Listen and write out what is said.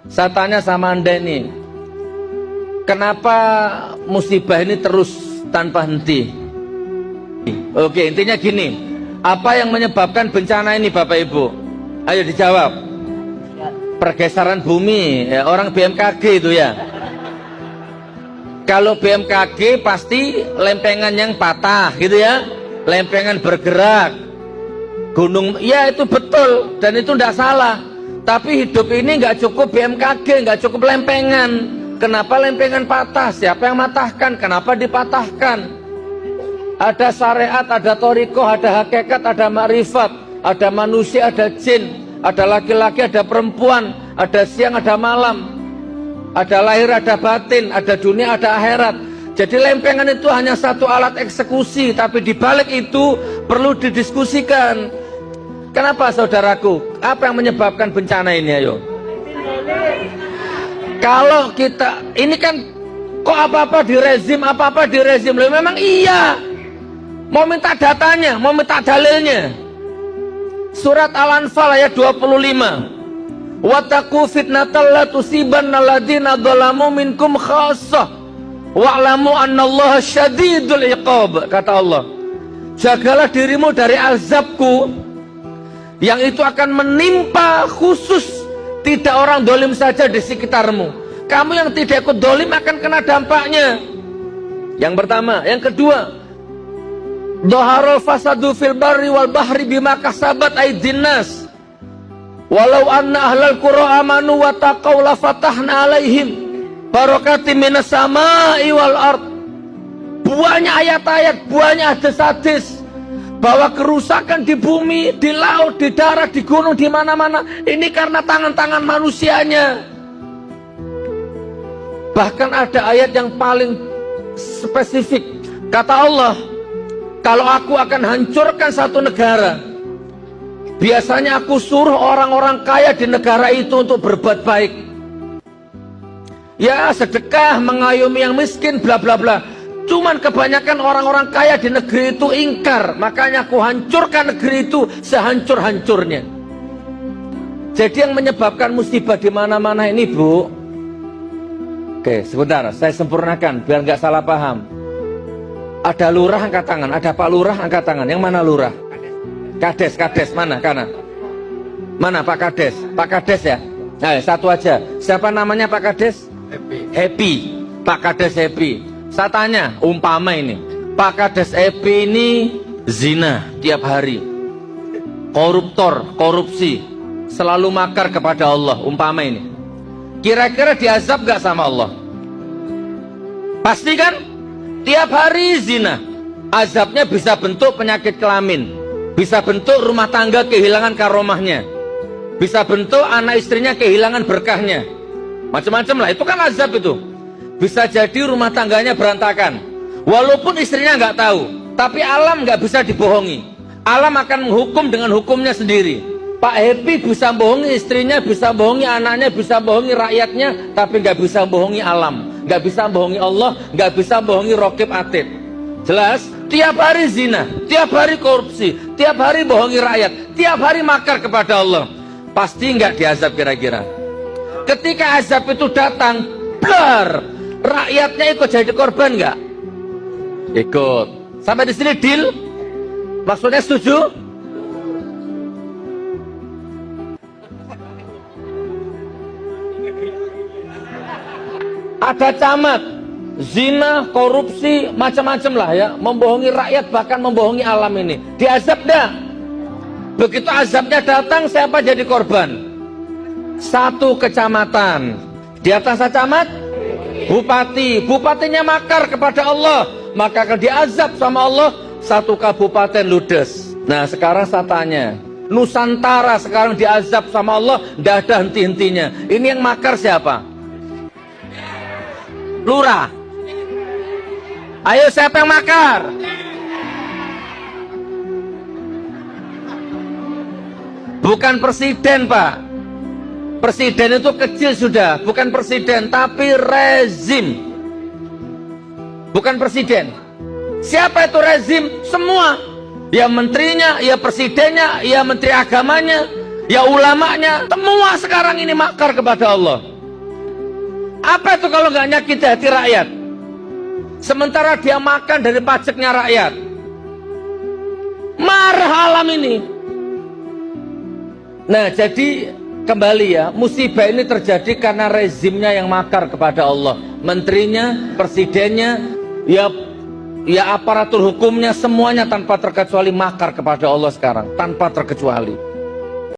Saya tanya sama Anda ini, kenapa musibah ini terus tanpa henti? Oke, intinya gini, apa yang menyebabkan bencana ini Bapak Ibu? Ayo dijawab. Pergeseran bumi, ya, orang BMKG itu ya. Kalau BMKG pasti lempengan yang patah gitu ya, lempengan bergerak, gunung, ya itu betul dan itu tidak salah. Tapi hidup ini nggak cukup BMKG, nggak cukup lempengan. Kenapa lempengan patah? Siapa yang matahkan? Kenapa dipatahkan? Ada syariat, ada thariqah, ada hakikat, ada makrifat, ada manusia, ada jin, ada laki-laki, ada perempuan, ada siang, ada malam, ada lahir, ada batin, ada dunia, ada akhirat. Jadi lempengan itu hanya satu alat eksekusi, tapi dibalik itu perlu didiskusikan. Kenapa saudaraku? Apa yang menyebabkan bencana ini? Ayo. Kalau kita ini kan kok apa-apa di rezim, apa-apa di rezim. Loh, memang iya. Mau minta datanya, mau minta dalilnya. Surat Al-Anfal ayat 25. Wattaqu fitnatal la tusibanna alladziina dzalamu minkum khassah wa'lamu annallaha syadidul iqab. Kata Allah, jagalah dirimu dari azabku yang itu akan menimpa khusus, tidak orang dolim saja di sekitarmu. Kamu yang tidak ikut dolim akan kena dampaknya. Yang pertama. Yang kedua, dhaharul fasadu fil barri wal bahri bima kasabat aydin nas walau anna ahlal qura amanu wa taqaw la fatahna alaihim barakatim minas samai wal ard. Banyak ayat-ayat, banyak hadis-hadis bahwa kerusakan di bumi, di laut, di darat, di gunung, di mana-mana ini karena tangan-tangan manusianya. Bahkan ada ayat yang paling spesifik. Kata Allah, kalau aku akan hancurkan satu negara, biasanya aku suruh orang-orang kaya di negara itu untuk berbuat baik. Ya, sedekah, mengayomi yang miskin, bla bla bla. Cuman kebanyakan orang-orang kaya di negeri itu ingkar, makanya aku hancurkan negeri itu sehancur-hancurnya. Jadi yang menyebabkan musibah di mana-mana ini, Bu. Oke, sebentar, saya sempurnakan biar nggak salah paham. Ada lurah angkat tangan, ada Pak Lurah angkat tangan. Yang mana lurah? Kades, kades mana? Kanan. Mana Pak Kades? Pak Kades ya? Nah, satu aja. Siapa namanya Pak Kades? Happy. Happy. Pak Kades Happy. Saya tanya, umpama ini Pak Kades Happy ini zina tiap hari, koruptor, korupsi, selalu makar kepada Allah, umpama ini, kira-kira diazab gak sama Allah? Pasti kan? Tiap hari zina, azabnya bisa bentuk penyakit kelamin, bisa bentuk rumah tangga kehilangan karomahnya, bisa bentuk anak istrinya kehilangan berkahnya, macam-macam lah, itu kan azab itu. Bisa jadi rumah tangganya berantakan, walaupun istrinya nggak tahu, tapi alam nggak bisa dibohongi. Alam akan menghukum dengan hukumnya sendiri. Pak Happy bisa bohongi istrinya, bisa bohongi anaknya, bisa bohongi rakyatnya, tapi nggak bisa bohongi alam, nggak bisa bohongi Allah, nggak bisa bohongi Raqib Atid. Jelas? Tiap hari zina, tiap hari korupsi, tiap hari bohongi rakyat, tiap hari makar kepada Allah. Pasti nggak diazab kira-kira? Ketika azab itu datang, blar, rakyatnya ikut jadi korban nggak? Ikut. Sampai di sini deal? Maksudnya setuju? Ada camat, zina, korupsi, macam-macam lah ya, membohongi rakyat, bahkan membohongi alam ini. Diazab dah. Begitu azabnya datang, siapa jadi korban? Satu kecamatan. Di atas camat, bupati. Bupatinya makar kepada Allah, maka akan diazab sama Allah. Satu kabupaten ludes. Nah sekarang saya tanya, Nusantara sekarang diazab sama Allah, tidak ada henti-hentinya. Ini yang makar siapa? Lurah. Ayo, siapa yang makar? Bukan presiden, Pak. Presiden itu kecil sudah, bukan presiden, tapi rezim. Bukan presiden. Siapa itu rezim? Semua. Ya menterinya, ya presidennya, ya menteri agamanya, ya ulamanya. Semua sekarang ini makar kepada Allah. Apa itu kalau nggak nyakiti hati rakyat? Sementara dia makan dari pajaknya rakyat. Marah alam ini. Nah, jadi kembali ya, musibah ini terjadi karena rezimnya yang makar kepada Allah. Menterinya, presidennya, ya aparatur hukumnya, semuanya tanpa terkecuali makar kepada Allah sekarang, tanpa terkecuali.